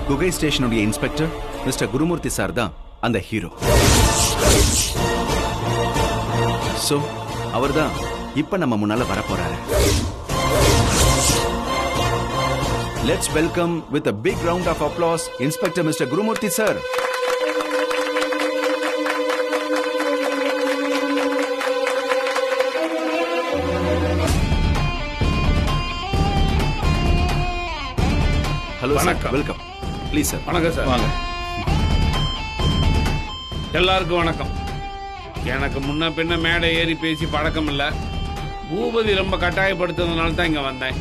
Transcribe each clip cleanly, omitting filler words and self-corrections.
குகை ஸ்டேஷனுடைய inspector mister Gurumurthy sir தான் அந்த ஹீரோ. சோ அவர்தான் இப்ப நம்ம முன்னால வரப்போறாரு. Let's welcome with a big round of applause Inspector Mr. Gurumurthy sir. Hello sir, welcome. Please sir. வணக்கம் சார். வாங்க. எல்லாருக்கும் வணக்கம். எனக்கு முன்ன பின்ன மேடை ஏறி பேசி பழக்கம் இல்லை. பூபதி ரொம்ப கட்டாயப்படுத்துறதுனால தான் இங்கே வந்தேன்.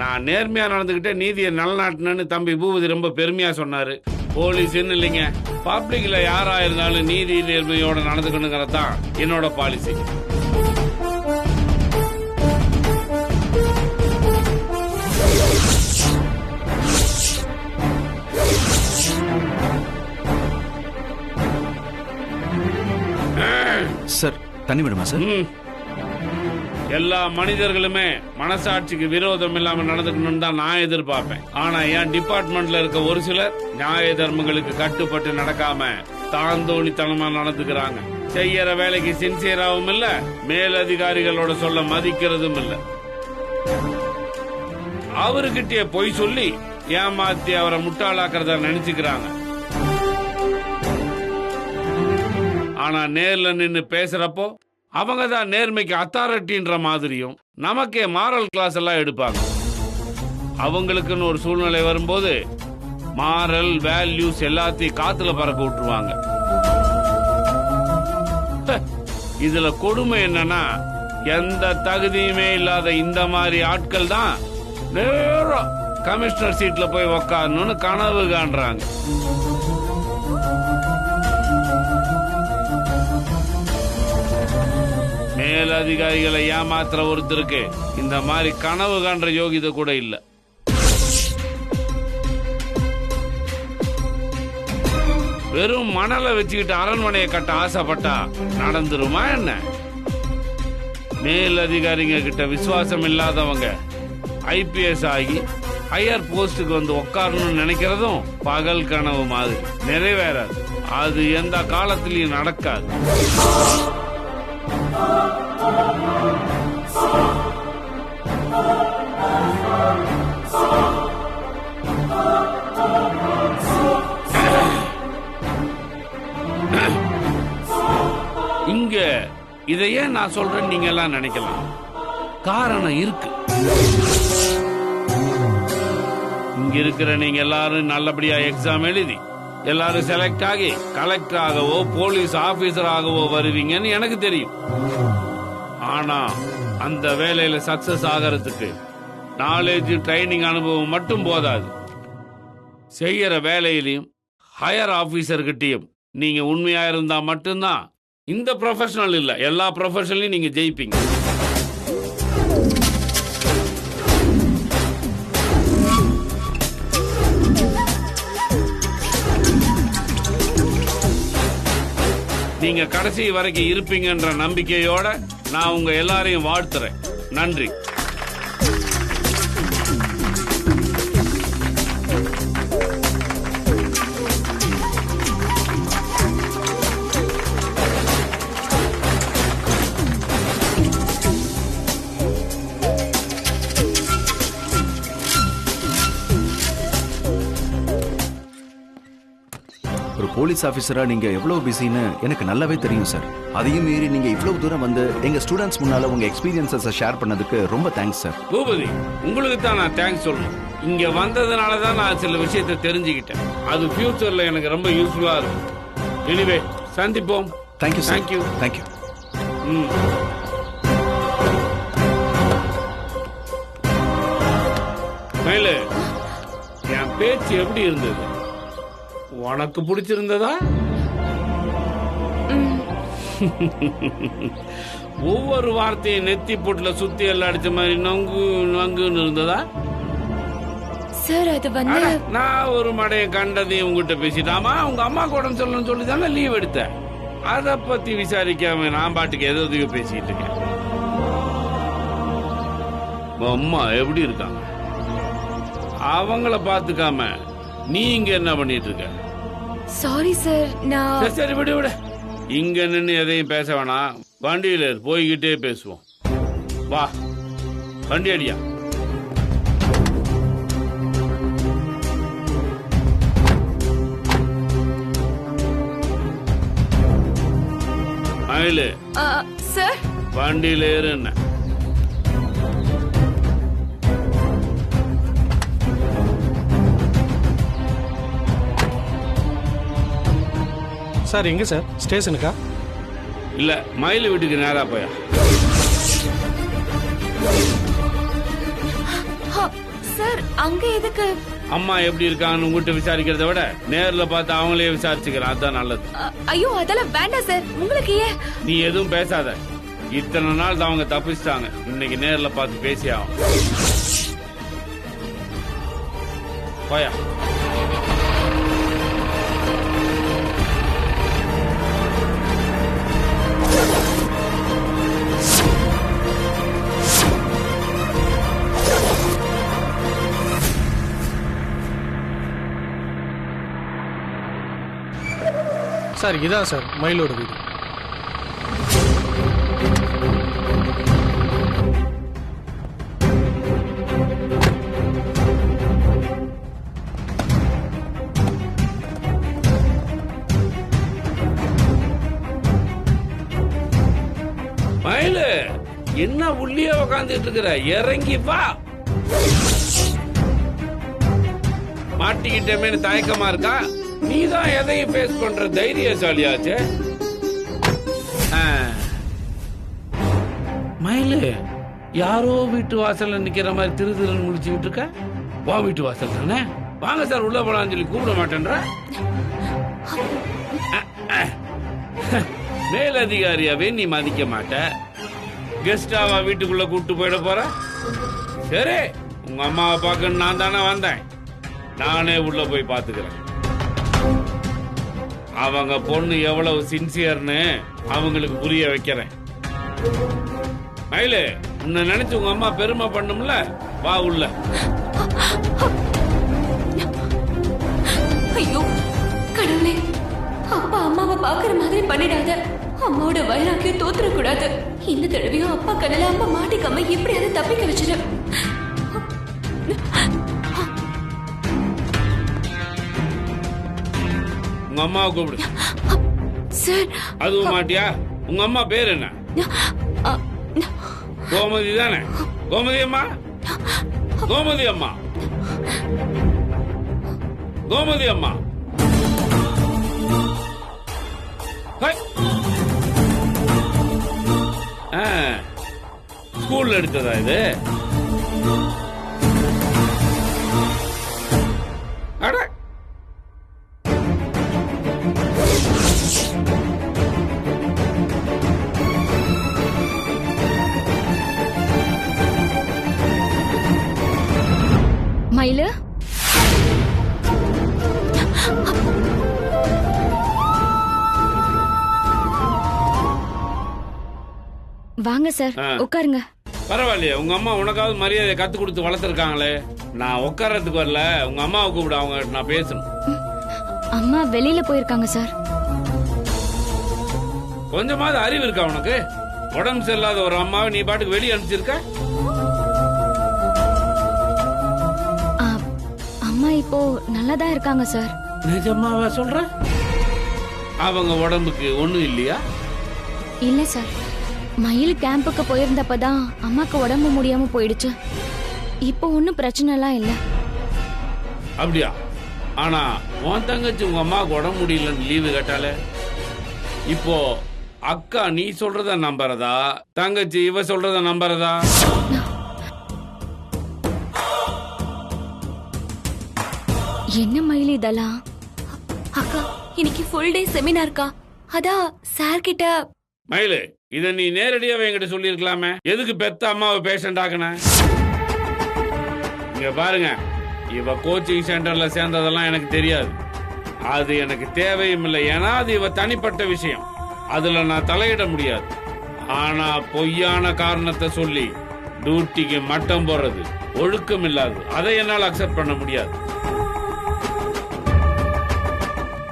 நான் நேர்மையாக நடந்துக்கிட்டே நீதியை நிலநாட்டினு தம்பி பூபதி ரொம்ப பெருமையாக சொன்னார். போலீஸ்ன்னு இல்லைங்க, பப்ளிக்கில் யாராக இருந்தாலும் நீதி நேர்மையோடு நடந்துக்கணுங்கிறது தான் என்னோட பாலிசி. சார் தண்ணி விடுமா சார்? எல்லா மனிதர்களுமே மனசாட்சிக்கு விரோதம் இல்லாம நடந்துக்கணும்னு தான் நான் எதிர்பார்ப்பேன். ஆனா என் டிபார்ட்மெண்ட்ல இருக்க ஒரு சிலர் நியாய தர்மங்களுக்கு கட்டுப்பட்டு நடக்காம தாந்தோணித்தனமா நடந்துக்கிறாங்க. செய்யற வேலைக்கு சின்சியராகவும் இல்ல, மேலதிகாரிகளோட சொல்ல மதிக்கிறதும் இல்ல. அவர்கிட்டயே பொய் சொல்லி ஏமாத்தி அவரை முட்டாளாக்குறத நினைச்சுக்கிறாங்க. ஆனா நேர்ல நின்னு பேசுறப்போ அவங்க தான் நேர்மைக்கு அத்தாரிட்டின்ற மாதிரியும் நமக்கே மாரல் கிளாஸ் எல்லாம் எடுப்பாங்க. அவங்களுக்குன்னு ஒரு சூழ்நிலை வரும்போது மாரல் வேல்யூஸ் எல்லாத்தையும் காத்துல பறக்க விட்டுருவாங்க. இதுல கொடுமை என்னன்னா, எந்த தகுதியுமே இல்லாத இந்த மாதிரி ஆட்கள் தான் நேரம் கமிஷனர் சீட்ல போய் உக்காரணும்னு கனவு காண்றாங்க. மேலதிகாரிகளை ஏமாத்துற ஒருத்தருக்கு இந்த மாதிரி கனவு காண்ற யோகிதை கூட இல்ல. வெறும் மணலை வச்சுக்கிட்டு அரண்மனையை கட்ட ஆசைப்பட்டா நடந்துருமா என்ன? மேலதிகாரிங்க கிட்ட விசுவாசம் இல்லாதவங்க IPS ஆகி ஹையர் போஸ்டுக்கு வந்து உட்காரணும்னு நினைக்கிறதும் பகல் கனவு மாதிரி நிறைவேறாது. அது எந்த காலத்திலையும் நடக்காது. இங்க இதையே நான் சொல்றேன் நீங்க எல்லாம் நினைக்கலாம். காரணம் இருக்கு. இங்க இருக்கிற நீங்க எல்லாரும் நல்லபடியா எக்ஸாம் எழுதி எல்லாரும் செலக்ட் ஆகி கலெக்டர் ஆகவோ போலீஸ் ஆபீசர் ஆகவோ வருவீங்கன்னு எனக்கு தெரியும். ஆனா அந்த வேலையில சக்சஸ் ஆகிறதுக்கு நாலேஜ் ட்ரைனிங் அனுபவம் மட்டும் போதாது. செய்யற வேலையிலையும் ஹையர் ஆபீசர்கிட்டையும் நீங்க உண்மையா இருந்தா மட்டும்தான் இந்த ப்ரொஃபஷனல் இல்ல எல்லா ப்ரொஃபஷனலையும் நீங்க ஜெயிப்பீங்க. நீங்க கடைசி வரைக்கும் இருப்பீங்கன்ற நம்பிக்கையோட நான் உங்க எல்லாரையும் வாழ்த்துறேன். நன்றி. ஒரு போலீஸ் ஆபீசரா நீங்க எவ்வளவு பிஸின்னு எனக்கு நல்லாவே தெரியும் சார். அதையும் மீறி நீங்க இவ்வளவு தூரம் வந்து எங்க ஸ்டூடெண்ட்ஸ் முன்னால உங்க எக்ஸ்பீரியன்ஸஸ் ஷேர் பண்ணதுக்கு ரொம்ப தேங்க்ஸ் சார். பூபதி, உங்களுக்கு தான் நான் தேங்க்ஸ் சொல்லணும். இங்க வந்ததுனால தான் நான் சில விஷயத்தை தெரிஞ்சுக்கிட்டேன். அது ஃபியூச்சர்ல எனக்கு ரொம்ப யூஸ்ஃபுல்லா இருக்கும். எனிவே சந்திப்போம். Thank you sir. தேங்க்யூ. தேங்க்யூ. மேலே என் பேச்சு எப்படி இருந்தது? உனக்கு பிடிச்சிருந்ததா? ஒவ்வொரு வார்த்தையும் நெத்தி போட்டுல சுத்தி எல்லாம் அடிச்ச மாதிரி நங்கு நங்குன்னு இருந்ததா? சார் அது வந்து நான் ஒரு மடைய கண்டதையும் உங்ககிட்ட பேசிட்டாமா. உங்க அம்மா கூட சொல்லணும்னு சொல்லி தானே லீவ் எடுத்தேன். அத பத்தி விசாரிக்காம நான் பாட்டுக்கு எதோ பேசிட்டு இருக்கேன். அம்மா எப்படி இருக்காங்க? அவங்கள பாத்துக்காம நீ இங்க என்ன பண்ணிட்டு இருக்க? சாரி சார், நான் சரி சரி விடு விடு. இங்க நின்று எதையும் பேச வேணாம். வண்டியில போய்கிட்டே பேசுவோம். வா வண்டி அடியா. மயிலு சார். வண்டியில ஏறு. என்ன சார் எங்க சார்? ஸ்டேஷனுக்கா? இல்ல மயிலு வீட்டுக்கு நேரா போயா. சார் அங்க எதுக்கு? அம்மா எப்படி இருக்கான்னு உங்ககிட்ட விசாரிக்கிறத விட நேர்ல பார்த்து அவங்களே விசாரிச்சுக்கிறேன், அதுதான் நல்லது. ஐயோ அதெல்லாம் வேண்டாம் சார். உங்களுக்கு ஏன்? நீ எதுவும் பேசாத. இத்தனை நாள் அவங்க தப்பிச்சிட்டாங்க, இன்னைக்கு நேர்ல பார்த்து பேசி ஆகும். போயா. சார் இதான் சார் மயிலோட வீடு. மயிலு என்ன உள்ளியே உக்காந்துட்டு இருக்கிற? இறங்கி வா. மாட்டிக்கிட்டேன்னு தயக்கமா இருக்கா? நீதான் எதையும் பேஸ் பண்ற தைரியசாலியாச்சே. மயிலு யாரோ வீட்டு வாசல்ல நிக்கிற மாதிரி திரு திருன்னு முடிச்சுக்கிட்டு இருக்க. வா வீட்டு வாசல் தானே, வாங்க சார் உள்ள போலான்னு சொல்லி கூப்பிட மாட்டேன்ற. மேலதிகாரியாவே நீ மதிக்க மாட்ட, கெஸ்டாவா வீட்டுக்குள்ள கூட்டு போயிட போற? சரி, உங்க அம்மாவை பார்க்க நான் தானே வந்தேன், நானே உள்ள போய் பாத்துக்கிறேன். அவங்க பொண்ணு எவ்வளவு சின்சியர்னு அவங்களுக்கு புரிய வைக்கிறேன். மயிலு உன்னை நினைச்சு உங்க அம்மா பெருமை பண்ணும்ல, வா உள்ள. ஐயோ கடவுளே, அப்பா அம்மாவை பாக்குற மாதிரி பண்ணிடாத. அம்மாவோட வைராக்கியம் தோத்துறக்கூடாது. இந்த தடவையும் அப்பா கண்ணில் அம்மா மாட்டிக்காம எப்படியாவது தப்பிக்க வச்சிரு. உங்க அம்மாவை கூப்பிடு. சார் அதுவும் மாட்டியா? உங்க அம்மா பேர் என்ன? கோமதி தானே? கோமதி அம்மா, கோமதி அம்மா, கோமதி அம்மா. ஸ்கூல்ல எடுத்ததா இது? அட மயிலு, வாங்க சார் உட்காருங்க. பரவாயில்லையே, உங்க அம்மா உனக்காவது மரியாதை கத்து கொடுத்து வளர்த்துருக்காங்களே. நான் உட்கார்றதுக்கு வரல, உங்க அம்மாவை கூப்பிடு, அவங்க நான் பேசணும். அம்மா வெளியில போயிருக்காங்க சார். கொஞ்சமாவது அறிவு இருக்கா உனக்கு? உடம்பு சரியில்லாத ஒரு அம்மாவை நீ பாட்டுக்கு வெளியே அனுப்பிச்சிருக்க. அம்மா இப்போ நல்லாதான் இருக்காங்க சார். நிஜமாவா சொல்ற? அவங்க உடம்புக்கு ஒண்ணும் இல்லையா? இல்ல சார், மயில் கேம்புக்கு போயிருந்தப்பதான் அம்மாக்கு உடம்பு முடியாம போயிடுச்சு. இப்போ ஒன்னும் பிரச்சனை எல்லாம் இல்ல. அப்படியா? ஆனா உன் தங்கச்சி உங்க அம்மாவுக்கு உடம்பு முடியலன்னு லீவு கேட்டாலே. இப்போ அக்கா நீ சொல்றத நம்புறதா, தங்கச்சி இவ சொல்றத நம்புறதா? என்ன மயில் இதெல்லாம்? அக்கா இன்னைக்கு ஃபுல் டே செமினார்க்கா, அதான் சார் கிட்ட. மயிலு, இத நீ நேரடியாவே என்கிட்ட சொல்லிருக்கலாமே. எதுக்கு பெத்த அம்மாவை பேஷண்ட் ஆக்குன? இங்க பாருங்க, இவ கோச்சிங் சென்டர்ல சேர்ந்ததெல்லாம் எனக்கு தெரியாது. அது எனக்கு தேவையும் இல்லை. ஏன்னா அது இவ தனிப்பட்ட விஷயம், அதுல நான் தலையிட முடியாது. ஆனா பொய்யான காரணத்தை சொல்லி டியூட்டிக்கு மட்டம் போடுறது ஒழுக்கம் இல்லாது, அதை என்னால் அக்செப்ட் பண்ண முடியாது.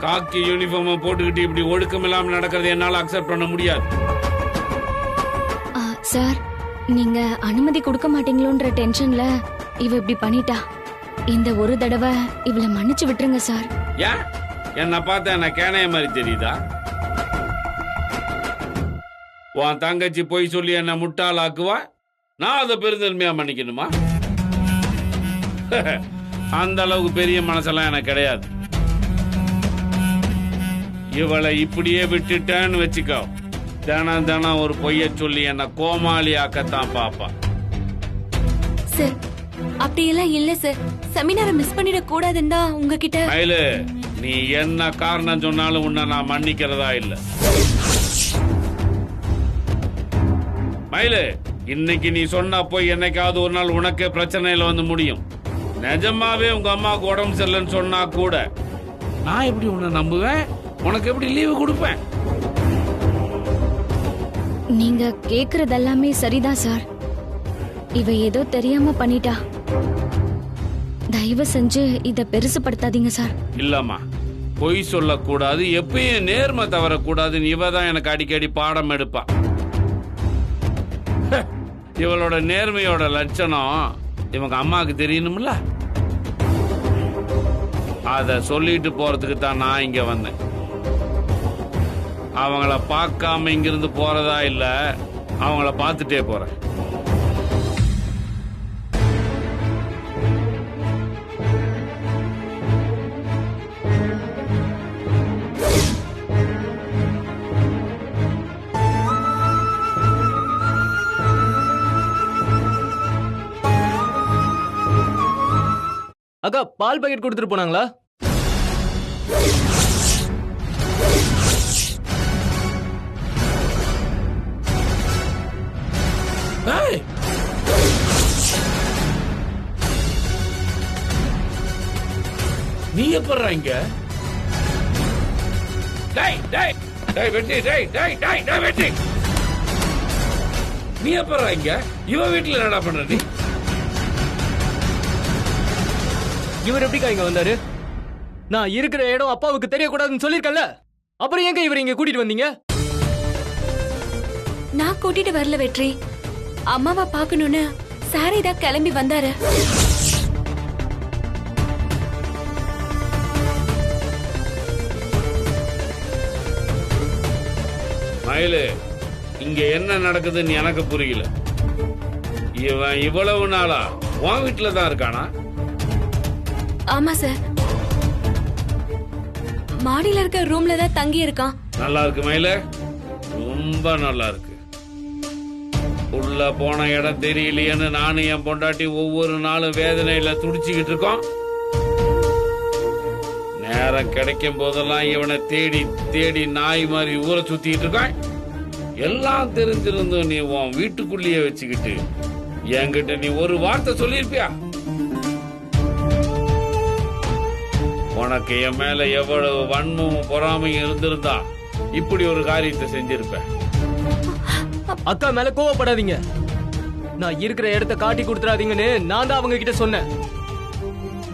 காக்கி யூனிஃபார்ம் போட்டுக்கிட்டு இப்படி ஒழுக்கம் இல்லாம நடக்கிறது என்னால அக்செப்ட் பண்ண முடியாது. சார், நீங்க அனுமதி கொடுக்க மாட்டீங்களோன்ற டென்ஷன்ல இவ இப்படி பண்ணிட்டா. இந்த ஒரு தடவை இவளை மன்னிச்சு விட்டுருங்க சார். ஏன் என்ன பார்த்தா என்ன கேனைய மாதிரி தெரியுதா? உன் தங்கச்சி போய் சொல்லி என்ன முட்டாளாக்குவா, நான் அதை பெருந்தன்மையா மன்னிக்கணுமா? அந்த அளவுக்கு பெரிய மனசெல்லாம் எனக்கு கிடையாது. இவளை இப்படியே விட்டுட்டேன்னு வச்சுக்கோ, தினம் தினம் ஒரு பொய்ய சொல்லி என்ன கோமாளி ஆக்கத்தான் பாப்பா. சார், அப்படியெல்லாம் இல்ல சார். செமினாரை மிஸ் பண்ணிட கூடாதுன்னு தான் உங்ககிட்ட. மயிலு, நீ என்ன காரணம் சொன்னாலும் உன்னை நான் மன்னிக்கிறதா இல்ல. மயிலு, இன்னைக்கு நீ சொன்னா போய் என்னைக்காவது ஒரு நாள் உனக்கே பிரச்சனையில வந்து முடியும். நிஜமாவே உங்க அம்மாவுக்கு உடம்பு சரியில்லைன்னு சொன்னா கூட நான் எப்படி உன்னை நம்புவேன்? உனக்கு எப்படி லீவு கொடுப்பேன்? நீங்க கேக்குறது எல்லாமே சரிதான் சார். இவ ஏதோ தெரியாம பண்ணிட்டா. தயவு செஞ்சு இத பெருசுபடுத்தாதீங்க சார். இல்லம்மா, பொய் சொல்லக்கூடாது, எப்பயும் நேர்மை தவறக்கூடாதுன்னு இவ தான் எனக்கு அடிக்கடி பாடம் எடுப்பா. இவளோட நேர்மையோட லட்சணம் இவங்க அம்மாவுக்கு தெரியணும்ல. அத சொல்லிட்டு போறதுக்கு தான் நான் இங்க வந்தேன். அவங்கள பார்க்காம இங்கிருந்து போறதா இல்ல, அவங்கள பார்த்துட்டே போறேன். அக்கா, பால் பாக்கெட் கொடுத்துட்டு போனாங்களா? நீ எப்பறா இங்க? நீ எப்பறா இங்க? இவ வீட்டுல என்னடா பண்ற நீ? இவர் எப்படிக்கா இங்க வந்தாரு? நான் இருக்கிற இடம் அப்பாவுக்கு தெரியக்கூடாதுன்னு சொல்லிருக்கல, அப்புறம் எங்க இவர் இங்க கூட்டிட்டு வந்தீங்க? நான் கூட்டிட்டு வரல வெற்றி. அம்மாவை பார்க்கணும்னு சாரி தான் கிளம்பி வந்தாரு. மயிலு, இங்க என்ன நடக்குதுன்னு எனக்கு புரியல. இவன் இவ்வளவு நாளா உன் வீட்டுல தான் இருக்கானா? ஆமா சார், மாடியில இருக்க ரூம்ல தான் தங்கி இருக்கான். நல்லா இருக்கு மயிலு, ரொம்ப நல்லா இருக்கு. உள்ள போன இடம் தெரியலையேன்னு நானும் என் பொண்டாட்டி ஒவ்வொரு நாளும் வேதனையில துடிச்சுக்கிட்டு இருக்கோம். நேரம் கிடைக்கும் போதெல்லாம் இவனை தேடி தேடி நாய் மாதிரி ஊரை சுத்திட்டு இருக்கான். எல்லாம் தெரிஞ்சிருந்தும் நீ உன் வீட்டுக்குள்ளேயே வச்சுக்கிட்டு என்கிட்ட நீ ஒரு வார்த்தை சொல்லிருப்பியா? உனக்கு என் மேல எவ்வளவு வன்மமும் பொறாமையும் இருந்திருந்தா இப்படி ஒரு காரியத்தை செஞ்சிருப்ப. அக்கா மேல கோவப்படாதீங்க. நான் இருக்கிற இடத்த காட்டி கொடுத்துறாதீங்கன்னு நான் தான் அவங்க கிட்ட சொன்னேன்.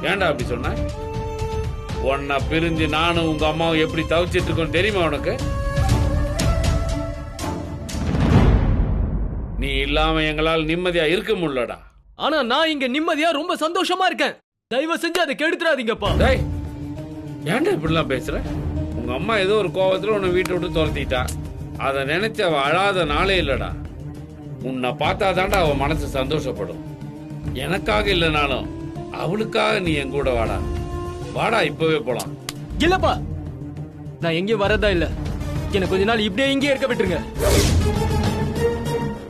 ஏன்டா அப்படி சொன்ன? உன்னை பிரிஞ்சு நானும் உங்க அம்மாவும் எப்படி தவிச்சிட்டு இருக்கோம் தெரியுமா உனக்கு? நீ இல்லாம எங்களால் நிம்மதியா இருக்க முடியலடா. ஆனா நான் இங்க நிம்மதியா ரொம்ப சந்தோஷமா இருக்கேன். தயவு செஞ்சு அதை கெடுத்துறாதீங்கப்பா. டேய், ஏன்டா இப்படிலாம் பேசுற? உங்க அம்மா ஏதோ ஒரு கோவத்துல உன்னை வீட்டை விட்டு துரத்திட்டா. அதை நினைச்சு அவ அழாத நாளே இல்லடா. உன்னை பார்த்தாதான்டா அவ மனசு சந்தோஷப்படும். எனக்காக இல்லைனாலும் அவளுக்காக நீ என் கூட வாடா. வாடா, இப்பவே போலாம். இல்லப்பா, நான் எங்கேயும் வரதா இல்ல. எனக்கு கொஞ்ச நாள் இப்படியே இங்கே இருக்க விட்டுருங்க.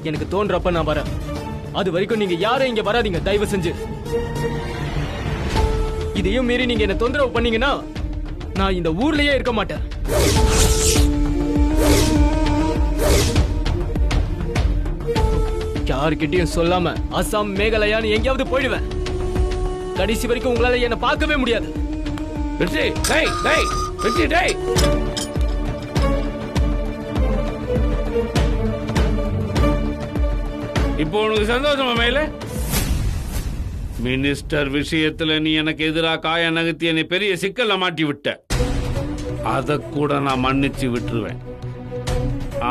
எனக்கு தோன்றப்ப நான் வரேன். அது வரைக்கும் நீங்க யாரும் இங்க வராதீங்க தயவு செஞ்சு. இதையும் மீறி நீங்க என்ன தொந்தரவு பண்ணீங்கன்னா நான் இந்த ஊர்லயே இருக்க மாட்டேன். யாருக்கிட்டையும் சொல்லாம அசாம் மேகாலயான்னு எங்கேயாவது போயிடுவேன். கடைசி வரைக்கும் உங்களால என்ன பார்க்கவே முடியாது. வெற்றி, டேய் டேய், வெற்றி டேய். இப்போ உனக்கு சந்தோஷமா மேல? மினிஸ்டர் விஷயத்துல நீ எனக்கு எதிராக காய நகர்த்தி என்னை பெரிய சிக்கல்ல மாட்டி விட்ட. அத கூட நான் மன்னிச்சு விட்டுருவேன்.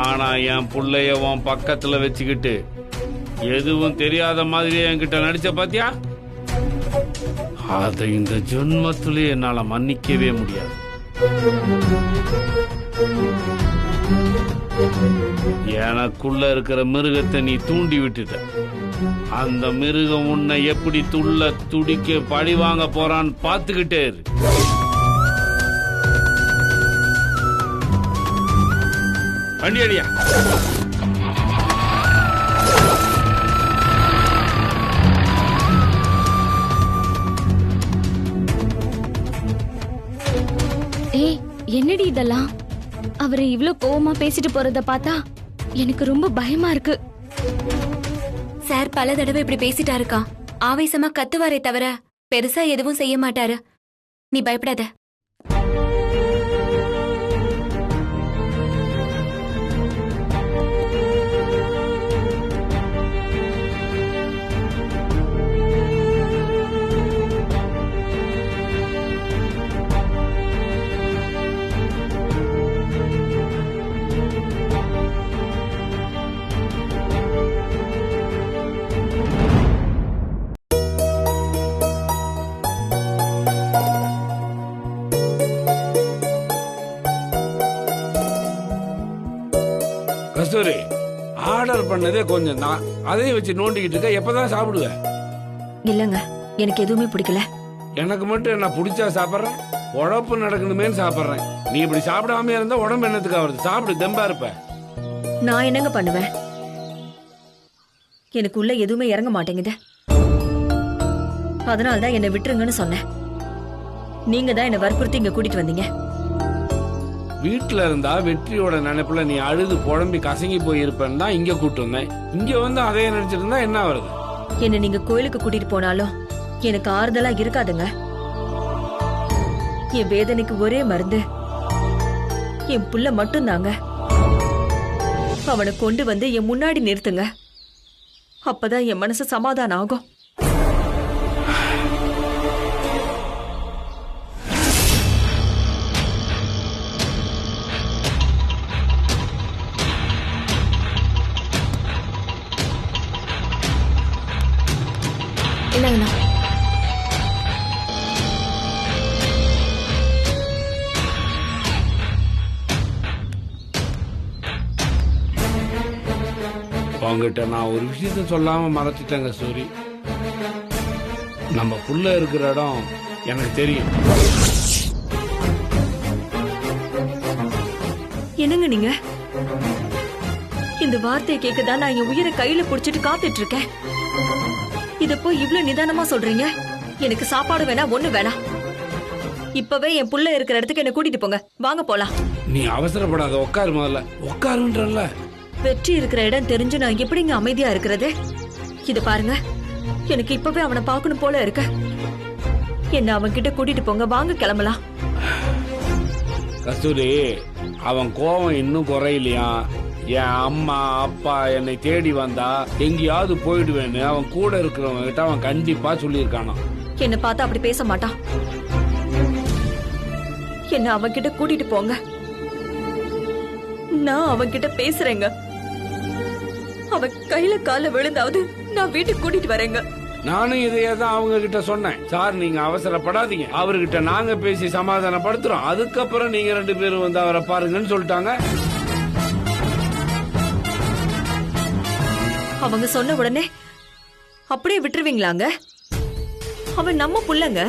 ஆனா என் புள்ளைய உன் பக்கத்துல வச்சுக்கிட்டு எதுவும் தெரியாத மாதிரி என்கிட்ட நடிச்ச பாத்தியா? அதை இந்த ஜென்மத்திலே என்னால மன்னிக்கவே முடியாது. எனக்குள்ள இருக்கிற மிருகத்தை நீ தூண்டி விட்டுட்ட. அந்த மிருகம் உன்னை எப்படி துள்ள துடிக்க பழி வாங்க போறான்னு பார்த்துக்கிட்டே இரு. வண்டி அடியா. ஏய், என்னடி இதெல்லாம்? அவரை இவ்ளோ கோவமா பேசிட்டு போறத பார்த்தா எனக்கு ரொம்ப பயமா இருக்கு. சார் பல தடவை இப்படி பேசிட்டாருக்கா. ஆவேசமா கத்துவாரே தவிர பெருசா எதுவும் செய்ய மாட்டாரு. நீ பயப்படாத. கஸ்தூரி, ஆர்டர் பண்ணதே கொஞ்சம் தான், அதையும் வச்சு நோண்டிக்கிட்டு இருக்க. எப்பதான் சாப்பிடுவ? இல்லங்க, எனக்கு எதுவுமே பிடிக்கல. எனக்கு மட்டும் என்ன பிடிச்சா சாப்பிட்றேன்? உழப்பு நடக்கணுமேனு சாப்பிட்றேன். நீ இப்படி சாப்பிடாம இருந்தா உடம்பு என்னத்துக்கு ஆகுது? சாப்பிடு, தெம்பா இருப்ப. நான் என்னங்க பண்ணுவேன்? எனக்குள்ள எதுவுமே இறங்க மாட்டேங்குது. அதனால்தான் என்னை விட்டுருங்கன்னு சொன்னேன். நீங்க தான் என்னை வற்புறுத்தி இங்க கூட்டிட்டு வந்தீங்க. வீட்டுல இருந்தா வெற்றியோட நினைப்புல நீ அழுது புழம்பி கசங்கி போயிருப்பேன்னு தான் இங்க கூட்டு வந்தேன். இங்க வந்து அதைய நினைச்சிட்டு இருந்தா என்ன வருது? என்ன நீங்க கோயிலுக்கு கூட்டிட்டு போனாலும் எனக்கு ஆறுதலா இருக்காதுங்க. என் வேதனைக்கு ஒரே மருந்து என் புள்ள மட்டும்தாங்க. அவனை கொண்டு வந்து என் முன்னாடி நிறுத்துங்க. அப்பதான் என் மனசு சமாதானம் ஆகும். இல்லைங்கண்ணா, உங்ககிட்ட நான் ஒரு விஷயத்த சொல்லாம மறைச்சிட்டேங்க சூரி. நம்ம புள்ள இருக்கிற இடம் எனக்கு தெரியும். என்னங்க நீங்க? இந்த வார்த்தையை கேட்கதான் நான் என் உயிரை கையில புடிச்சிட்டு காத்துட்டு இருக்கேன். இத போய் இவ்வளவு நிதானமா சொல்றீங்க? எனக்கு சாப்பாடு வேணா, ஒண்ணு வேணாம். இப்பவே என் புள்ள இருக்கிற இடத்துக்கு என்ன கூட்டிட்டு போங்க. வாங்க போலாம். நீ அவசரப்படாத, உட்காரு. முதல்ல உட்காருன்றல்ல. வெற்றி இருக்கிற இடம் தெரிஞ்சு நான் எப்படிங்க அமைதியா இருக்கிறது? இது பாருங்க, எனக்கு இப்பவே அவனை பார்க்கணும் போல இருக்கு. என்ன அவன் கிட்ட கூட்டிட்டு போங்க. வாங்க, கிளம்பலாம். கஸ்தூரி, அவன் கோபம் இன்னும் குறையிலையா? என் அம்மா அப்பா என்னை தேடி வந்தா எங்கேயாவது போயிடுவேன்னு அவன் கூட இருக்கிறவங்க கிட்ட அவன் கண்டிப்பா சொல்லியிருக்கானோ. என்ன பார்த்தா அப்படி பேச மாட்டான். என்ன அவன் கிட்ட கூட்டிட்டு போங்க. நான் அவன் கிட்ட பேசுறேங்க. அவன் கையில கால விழுந்தாவது நான் வீட்டுக்கு கூட்டிட்டு வரேங்க. நானும் இதையே தான் அவங்க கிட்ட சொன்னேன். சார், நீங்க அவசரப்படாதீங்க, அவர்கிட்ட நாங்க பேசி சமாதானப்படுத்துறோம், அதுக்கப்புறம் நீங்க 2 பேரும் வந்து அவரை பாருங்கன்னு சொல்லிட்டாங்க. அவங்க சொன்ன உடனே அப்படியே விட்டுருவீங்களாங்க? அவன் நம்ம புள்ளங்க.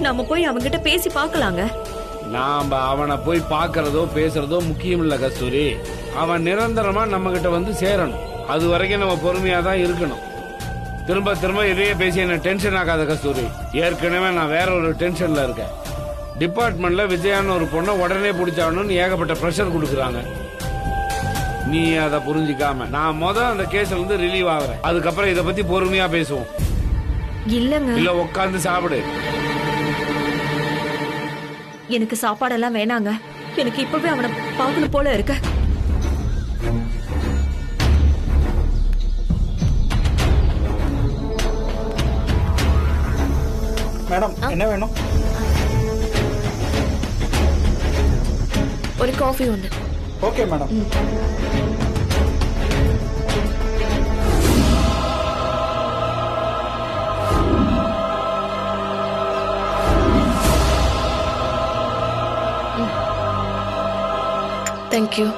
நம்ம போய் அவன்கிட்ட பேசி பார்க்கலாங்க. நாம அவனை போய் பாக்குறதோ பேசுறதோ முக்கியம் இல்ல கஸ்தூரி. அவன் நிரந்தரமா நம்ம கிட்ட வந்து சேரணும். அது வரைக்கும் நம்ம பொறுமையா தான் இருக்கணும். திரும்ப திரும்ப இதையே பேசி என்ன டென்ஷன் ஆகாத கஸ்தூரி. ஏற்கனவே நான் வேற ஒரு டென்ஷன்ல இருக்கேன். டிபார்ட்மெண்ட்ல விஜயான்னு ஒரு பொண்ணை உடனே பிடிச்சாகணும்னு ஏகப்பட்ட ப்ரெஷர் கொடுக்குறாங்க. நீ அதை புரிஞ்சிக்காம நான் அந்த கேஸ்ல இருந்து ரிலீவ் ஆகுறேன். அதுக்கப்புறம் இதை பத்தி பொறுமையா பேசுவோம். இல்லங்க, இல்ல உட்காந்து சாப்பிடு. எனக்கு சாப்பாடெல்லாம் வேணாங்க. எனக்கு இப்பவே அவனை பார்க்கணும் போல இருக்கு. மேடம் என்ன வேணும்? ஒரு காஃபி ஒன்று. Okay madam. Thank you.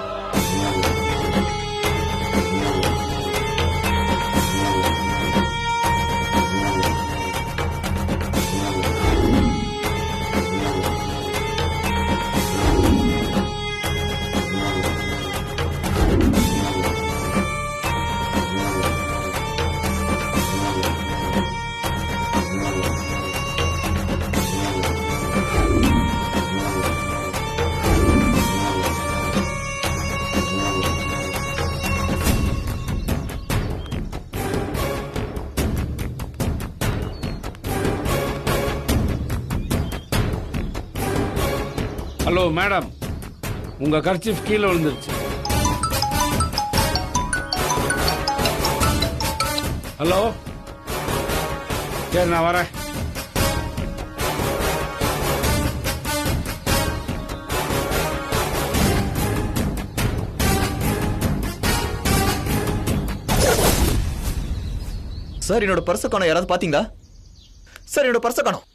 Hello madam, உங்க கர்ச்சீஃப் கீழே விழுந்துருச்சு. ஹலோ, சரி நான் வரேன். சார் என்னோட பர்ஸை காணோம். யாராவது பாத்தீங்களா சார்? என்னோட பர்ஸை காணோம்.